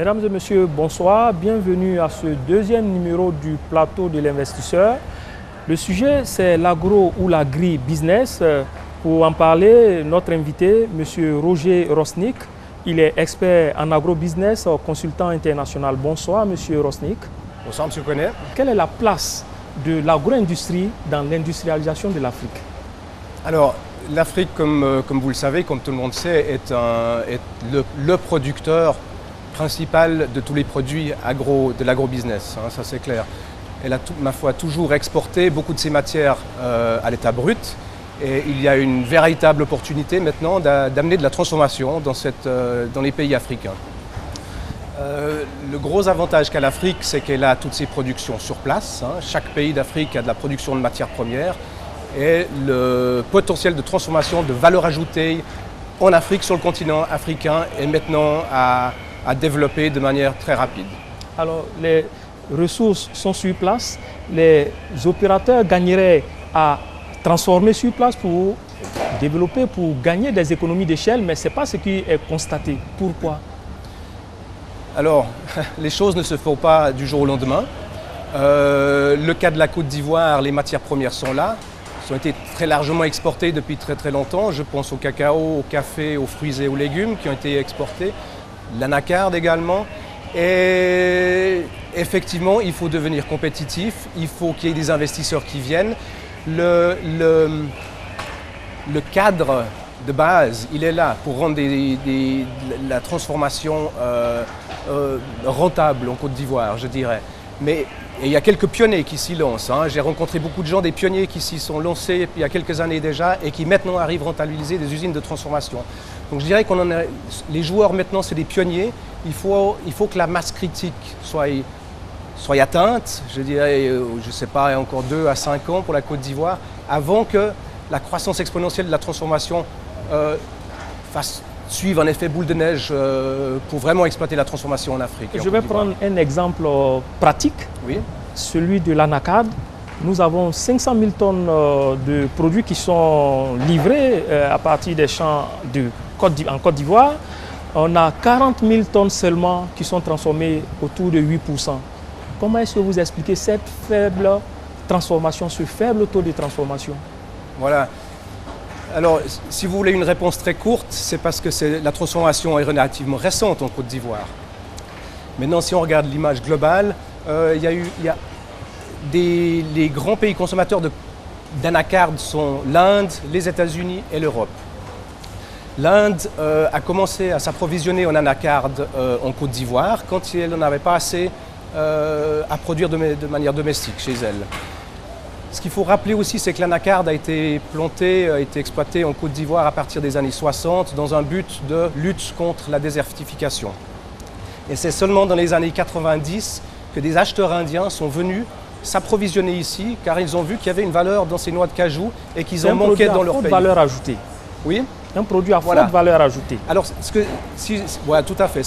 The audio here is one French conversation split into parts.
Mesdames et messieurs, bonsoir. Bienvenue à ce deuxième numéro du plateau de l'investisseur. Le sujet, c'est l'agro ou l'agri-business. Pour en parler, notre invité, M. Roger Rosnik. Il est expert en agro-business, consultant international. Bonsoir, M. Rosnik. Bonsoir, M. Koné. Quelle est la place de l'agro-industrie dans l'industrialisation de l'Afrique? Alors, l'Afrique, comme vous le savez, comme tout le monde sait, est le producteur principal de tous les produits de l'agro-business, ça c'est clair. Elle a, ma foi, toujours exporté beaucoup de ses matières à l'état brut et il y a une véritable opportunité maintenant d'amener de la transformation dans les pays africains. Le gros avantage qu'a l'Afrique, c'est qu'elle a toutes ses productions sur place. Chaque pays d'Afrique a de la production de matières premières et le potentiel de transformation, de valeur ajoutée en Afrique, sur le continent africain, est maintenant à développer de manière très rapide. Alors, les ressources sont sur place, les opérateurs gagneraient à transformer sur place pour développer, pour gagner des économies d'échelle, mais ce n'est pas ce qui est constaté. Pourquoi? Alors, les choses ne se font pas du jour au lendemain. Le cas de la Côte d'Ivoire, les matières premières sont là. Elles ont été très largement exportées depuis très très longtemps. Je pense au cacao, au café, aux fruits et aux légumes qui ont été exportés. L'anacarde également. Et effectivement, il faut devenir compétitif. Il faut qu'il y ait des investisseurs qui viennent. Le cadre de base, il est là pour rendre la transformation rentable en Côte d'Ivoire, je dirais. Mais il y a quelques pionniers qui s'y lancent. J'ai rencontré beaucoup de gens, des pionniers qui s'y sont lancés il y a quelques années déjà et qui maintenant arrivent à rentabiliser des usines de transformation. Donc je dirais qu'on les joueurs maintenant, c'est des pionniers. Il faut que la masse critique soit atteinte, je dirais, je ne sais pas, encore 2 à 5 ans pour la Côte d'Ivoire, avant que la croissance exponentielle de la transformation fasse suivre un effet boule de neige pour vraiment exploiter la transformation en Afrique. Je vais prendre un exemple pratique, oui. Celui de l'anacarde. Nous avons 500 000 tonnes de produits qui sont livrés à partir des champs en Côte d'Ivoire. On a 40 000 tonnes seulement qui sont transformées autour de 8%. Comment est-ce que vous expliquez cette faible transformation, ce faible taux de transformation? Voilà. Alors, si vous voulez une réponse très courte, c'est parce que la transformation est relativement récente en Côte d'Ivoire. Maintenant, si on regarde l'image globale, les grands pays consommateurs d'anacarde sont l'Inde, les États-Unis et l'Europe. L'Inde a commencé à s'approvisionner en anacarde en Côte d'Ivoire quand elle n'en avait pas assez à produire de manière domestique chez elle. Ce qu'il faut rappeler aussi, c'est que l'anacarde a été plantée, a été exploitée en Côte d'Ivoire à partir des années 60 dans un but de lutte contre la désertification. Et c'est seulement dans les années 90 que des acheteurs indiens sont venus s'approvisionner ici car ils ont vu qu'il y avait une valeur dans ces noix de cajou et qu'ils en manquaient dans leur pays. Valeur ajoutée. Oui. Un produit à forte valeur ajoutée. Alors, voilà, tout à fait.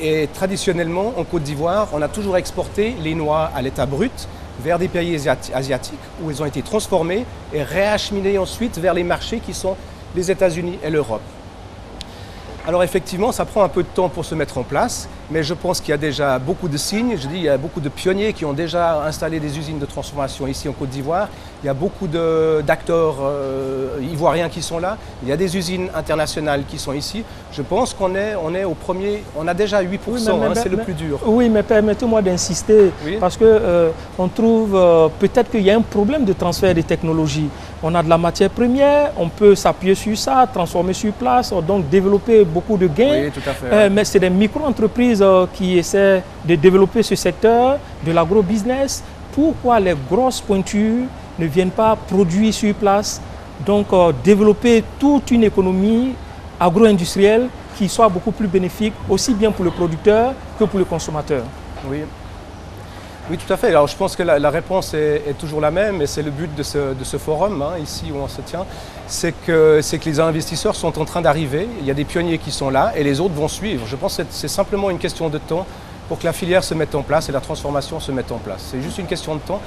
Et traditionnellement, en Côte d'Ivoire, on a toujours exporté les noix à l'état brut vers des pays asiatiques où ils ont été transformés et réacheminées ensuite vers les marchés qui sont les États-Unis et l'Europe. Alors effectivement, ça prend un peu de temps pour se mettre en place, mais je pense qu'il y a déjà beaucoup de signes. Je dis, il y a beaucoup de pionniers qui ont déjà installé des usines de transformation ici en Côte d'Ivoire. Il y a beaucoup d'acteurs ivoiriens qui sont là. Il y a des usines internationales qui sont ici. Je pense qu'on est au premier, on a déjà 8%, c'est le plus dur. Oui, mais permettez-moi d'insister, parce que on trouve peut-être qu'il y a un problème de transfert de technologies. On a de la matière première, on peut s'appuyer sur ça, transformer sur place, donc développer beaucoup de gains. Oui, tout à fait. Mais c'est des micro-entreprises qui essaient de développer ce secteur de l'agro-business. Pourquoi les grosses pointures ne viennent pas produire sur place, donc développer toute une économie agro-industrielle qui soit beaucoup plus bénéfique, aussi bien pour le producteur que pour le consommateur? Oui, tout à fait. Alors, je pense que la réponse est toujours la même et c'est le but de ce forum, ici où on se tient, c'est que les investisseurs sont en train d'arriver, il y a des pionniers qui sont là et les autres vont suivre. Je pense que c'est simplement une question de temps pour que la filière se mette en place et la transformation se mette en place. C'est juste une question de temps.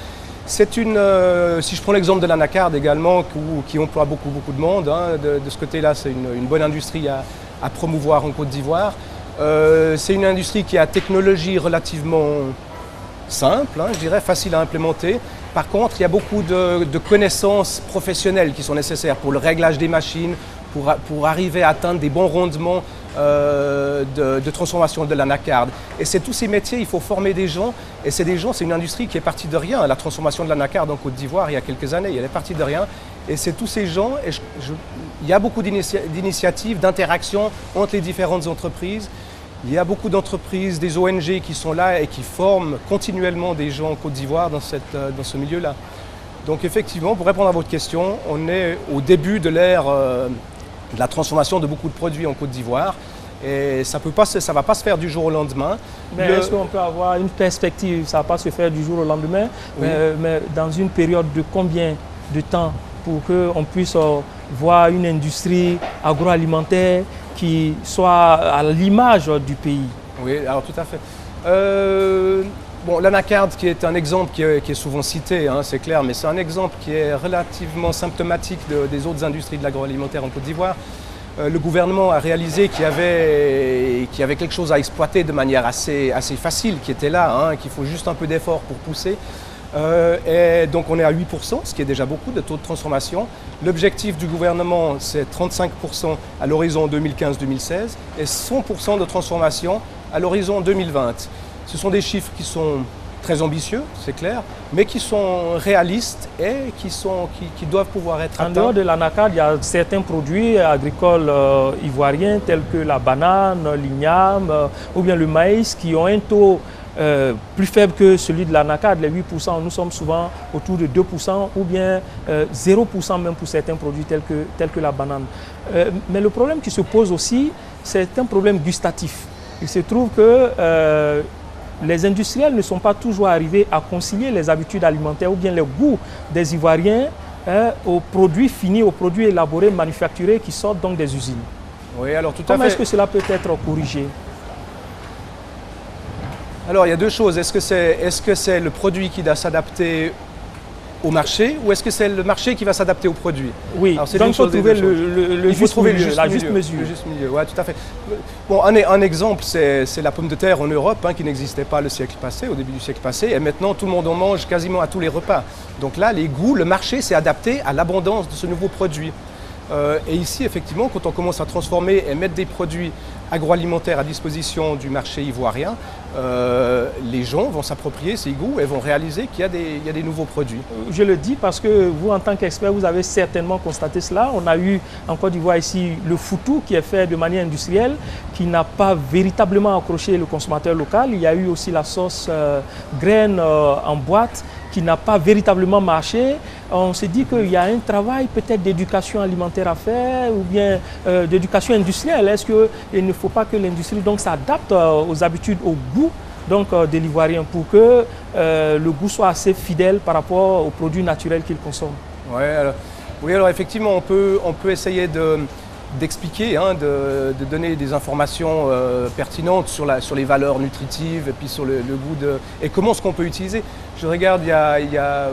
Si je prends l'exemple de l'anacarde également, qui emploie beaucoup de monde, de ce côté-là, c'est une bonne industrie à promouvoir en Côte d'Ivoire. C'est une industrie qui a technologie relativement simple, je dirais, facile à implémenter. Par contre, il y a beaucoup de connaissances professionnelles qui sont nécessaires pour le réglage des machines, pour arriver à atteindre des bons rendements de transformation de l'anacarde. Et c'est tous ces métiers, il faut former des gens. Et c'est une industrie qui est partie de rien. La transformation de l'anacarde en Côte d'Ivoire, il y a quelques années, elle est partie de rien. Et c'est tous ces gens, il y a beaucoup d'initiatives, d'interactions entre les différentes entreprises. Il y a beaucoup d'entreprises, des ONG qui sont là et qui forment continuellement des gens en Côte d'Ivoire dans ce milieu-là. Donc effectivement, pour répondre à votre question, on est au début de l'ère de la transformation de beaucoup de produits en Côte d'Ivoire. Et ça ne va pas se faire du jour au lendemain. Mais est-ce qu'on peut avoir une perspective? Ça ne va pas se faire du jour au lendemain, oui. mais dans une période de combien de temps pour qu'on puisse voir une industrie agroalimentaire qui soit à l'image du pays? Oui, alors tout à fait. L'anacarde qui est un exemple qui est souvent cité, c'est clair, mais c'est un exemple qui est relativement symptomatique des autres industries de l'agroalimentaire en Côte d'Ivoire. Le gouvernement a réalisé qu'il y avait quelque chose à exploiter de manière assez facile, qui était là, qu'il faut juste un peu d'effort pour pousser. Et donc on est à 8%, ce qui est déjà beaucoup de taux de transformation. L'objectif du gouvernement, c'est 35% à l'horizon 2015-2016 et 100% de transformation à l'horizon 2020. Ce sont des chiffres qui sont très ambitieux, c'est clair, mais qui sont réalistes et qui doivent pouvoir être atteints. En dehors de l'anacarde, il y a certains produits agricoles ivoiriens tels que la banane, l'igname ou bien le maïs qui ont un taux plus faible que celui de l'anacarde, les 8%. Nous sommes souvent autour de 2% ou bien 0% même pour certains produits tels que la banane. Mais le problème qui se pose aussi, c'est un problème gustatif. Il se trouve que les industriels ne sont pas toujours arrivés à concilier les habitudes alimentaires ou bien les goûts des Ivoiriens aux produits finis, aux produits élaborés, manufacturés qui sortent donc des usines. Oui, alors tout à fait. Comment est-ce que cela peut être corrigé? Alors il y a deux choses. Est-ce que c'est le produit qui doit s'adapter au marché ou est-ce que c'est le marché qui va s'adapter au produit? Oui, donc il faut trouver le juste milieu, la juste mesure. Le juste milieu, oui, tout à fait. Bon, un exemple, c'est la pomme de terre en Europe qui n'existait pas le siècle passé, au début du siècle passé, et maintenant tout le monde en mange quasiment à tous les repas. Donc là, les goûts, le marché s'est adapté à l'abondance de ce nouveau produit. Et ici, effectivement, quand on commence à transformer et mettre des produits agroalimentaires à disposition du marché ivoirien, les gens vont s'approprier ces goûts et vont réaliser qu'il y a des nouveaux produits. Je le dis parce que vous, en tant qu'expert, vous avez certainement constaté cela. On a eu en Côte d'Ivoire ici le foutou qui est fait de manière industrielle, qui n'a pas véritablement accroché le consommateur local. Il y a eu aussi la sauce graine en boîte qui n'a pas véritablement marché. On se dit qu'il y a un travail peut-être d'éducation alimentaire à faire ou bien d'éducation industrielle. Est-ce qu'il ne faut pas que l'industrie s'adapte aux habitudes, au goût de l'Ivoirien pour que le goût soit assez fidèle par rapport aux produits naturels qu'il consomme? Oui, alors effectivement, on peut essayer d'expliquer, de donner des informations pertinentes sur les valeurs nutritives et puis sur le goût et comment est-ce qu'on peut utiliser. Je regarde, il y a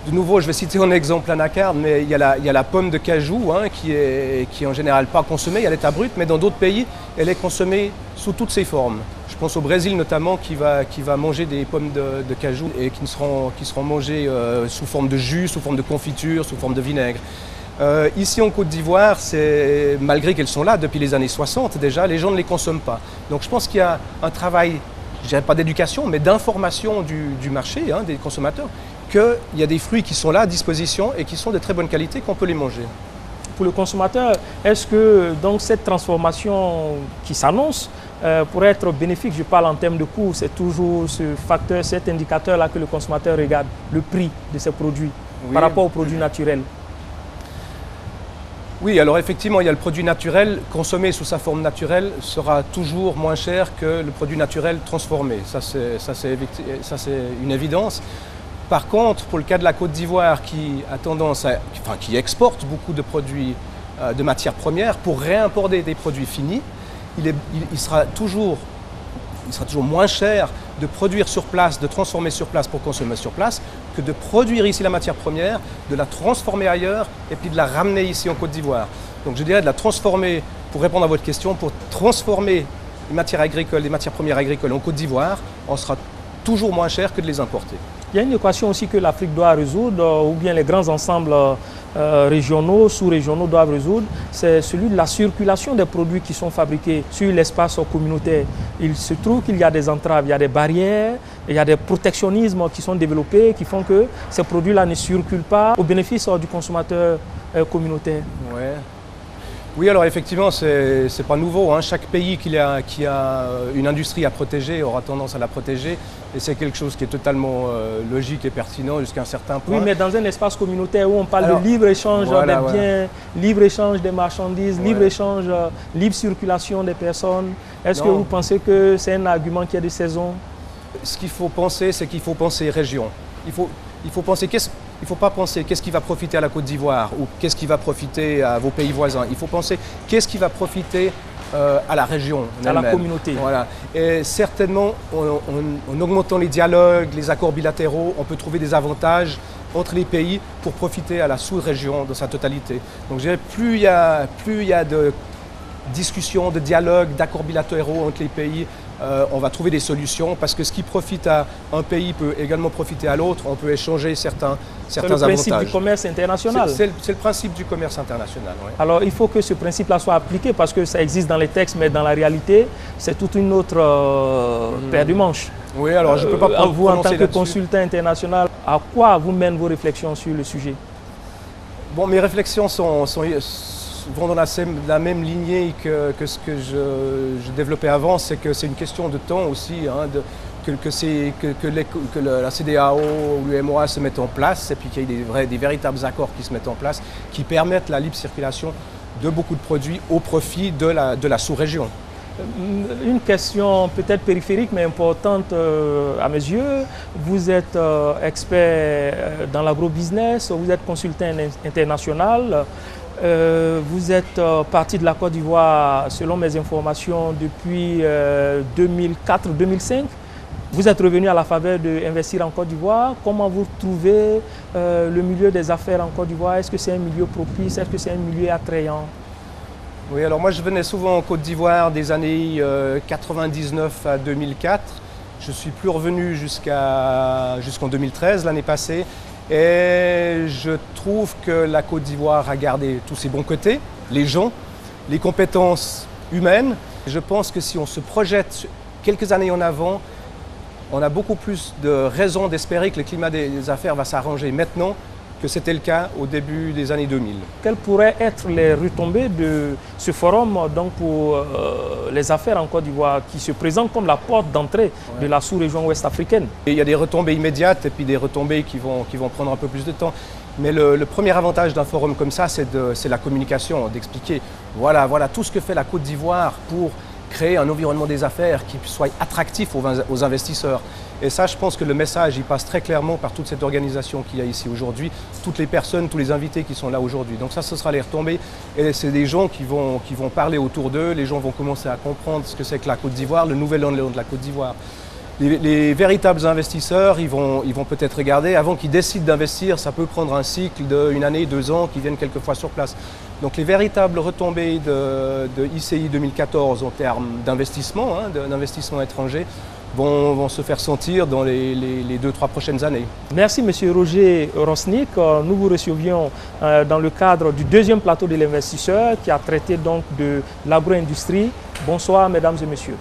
de nouveau, je vais citer un exemple anacarde, mais il y a la pomme de cajou qui est en général pas consommée à l'état brut, mais dans d'autres pays, elle est consommée sous toutes ses formes. Je pense au Brésil notamment qui va manger des pommes de cajou et qui seront mangées sous forme de jus, sous forme de confiture, sous forme de vinaigre. Ici en Côte d'Ivoire, malgré qu'elles sont là depuis les années 60 déjà, les gens ne les consomment pas. Donc je pense qu'il y a un travail, je dirais pas d'éducation, mais d'information du marché, des consommateurs, qu'il y a des fruits qui sont là à disposition et qui sont de très bonne qualité, qu'on peut les manger. Pour le consommateur, est-ce que cette transformation qui s'annonce pourrait être bénéfique? Je parle en termes de coût, c'est toujours ce facteur, cet indicateur-là que le consommateur regarde, le prix de ces produits par rapport aux produits naturels. Oui, alors effectivement, il y a le produit naturel consommé sous sa forme naturelle sera toujours moins cher que le produit naturel transformé. Ça, c'est une évidence. Par contre, pour le cas de la Côte d'Ivoire qui qui exporte beaucoup de produits de matières premières, pour réimporter des produits finis, il sera toujours moins cher de produire sur place, de transformer sur place pour consommer sur place, que de produire ici la matière première, de la transformer ailleurs et puis de la ramener ici en Côte d'Ivoire. Donc je dirais de la transformer, pour répondre à votre question, pour transformer matières agricoles, les matières premières agricoles en Côte d'Ivoire, on sera toujours moins cher que de les importer. Il y a une équation aussi que l'Afrique doit résoudre, ou bien les grands ensembles régionaux, sous-régionaux doivent résoudre, c'est celui de la circulation des produits qui sont fabriqués sur l'espace communautaire. Il se trouve qu'il y a des entraves, il y a des barrières, il y a des protectionnismes qui sont développés qui font que ces produits-là ne circulent pas au bénéfice du consommateur communautaire. Ouais. Oui, alors effectivement, c'est pas nouveau, hein. Chaque pays qui a une industrie à protéger aura tendance à la protéger. Et c'est quelque chose qui est totalement logique et pertinent jusqu'à un certain point. Oui, mais dans un espace communautaire où on parle de libre-échange des biens, libre-échange des marchandises, libre-échange, libre circulation des personnes, est-ce que vous pensez que c'est un argument qui est de saison? Ce qu'il faut penser, c'est qu'il faut penser région. Il faut penser il ne faut pas penser qu'est-ce qui va profiter à la Côte d'Ivoire ou qu'est-ce qui va profiter à vos pays voisins. Il faut penser qu'est-ce qui va profiter à la région, à la communauté. Voilà. Et certainement, en augmentant les dialogues, les accords bilatéraux, on peut trouver des avantages entre les pays pour profiter à la sous-région dans sa totalité. Donc je dirais, plus il y a de discussions, de dialogues, d'accords bilatéraux entre les pays, on va trouver des solutions parce que ce qui profite à un pays peut également profiter à l'autre. On peut échanger certains avantages. C'est le principe du commerce international. C'est le principe du commerce international. Oui. Alors il faut que ce principe-là soit appliqué parce que ça existe dans les textes, mais dans la réalité, c'est toute une autre paire du manche. Oui, alors je ne peux pas vous, en tant que consultant international, à quoi vous mènent vos réflexions sur le sujet? Bon, mes réflexions vont dans la même lignée que ce que je développais avant, c'est que c'est une question de temps aussi, hein, que la CEDEAO ou l'UEMOA se mettent en place et puis qu'il y ait des véritables accords qui se mettent en place qui permettent la libre circulation de beaucoup de produits au profit de la sous-région. Une question peut-être périphérique mais importante à mes yeux. Vous êtes expert dans l'agrobusiness, vous êtes consultant international. Vous êtes parti de la Côte d'Ivoire, selon mes informations, depuis 2004-2005. Vous êtes revenu à la faveur d'investir en Côte d'Ivoire. Comment vous trouvez le milieu des affaires en Côte d'Ivoire? Est-ce que c'est un milieu propice? Est-ce que c'est un milieu attrayant? Oui, alors moi je venais souvent en Côte d'Ivoire des années 99 à 2004. Je ne suis plus revenu jusqu'en 2013, l'année passée. Et je trouve que la Côte d'Ivoire a gardé tous ses bons côtés, les gens, les compétences humaines. Je pense que si on se projette quelques années en avant, on a beaucoup plus de raisons d'espérer que le climat des affaires va s'arranger maintenant que c'était le cas au début des années 2000. Quelles pourraient être les retombées de ce forum donc pour les affaires en Côte d'Ivoire qui se présente comme la porte d'entrée de la sous-région ouest-africaine? Il y a des retombées immédiates et puis des retombées qui vont prendre un peu plus de temps. Mais le premier avantage d'un forum comme ça, c'est la communication, d'expliquer voilà tout ce que fait la Côte d'Ivoire pour créer un environnement des affaires qui soit attractif aux investisseurs. Et ça, je pense que le message, il passe très clairement par toute cette organisation qu'il y a ici aujourd'hui, toutes les personnes, tous les invités qui sont là aujourd'hui. Donc ça, ce sera les retombées. Et c'est des gens qui vont parler autour d'eux. Les gens vont commencer à comprendre ce que c'est que la Côte d'Ivoire, le nouvel an de la Côte d'Ivoire. Les véritables investisseurs, ils vont peut-être regarder, avant qu'ils décident d'investir, ça peut prendre un cycle d'1 année, 2 ans, qui viennent quelquefois sur place. Donc les véritables retombées de ICI 2014 en termes d'investissement, d'investissement étranger, vont se faire sentir dans les 2-3 prochaines années. Merci M. Roger Rosnik. Nous vous recevions dans le cadre du deuxième plateau de l'investisseur qui a traité donc de l'agro-industrie. Bonsoir mesdames et messieurs.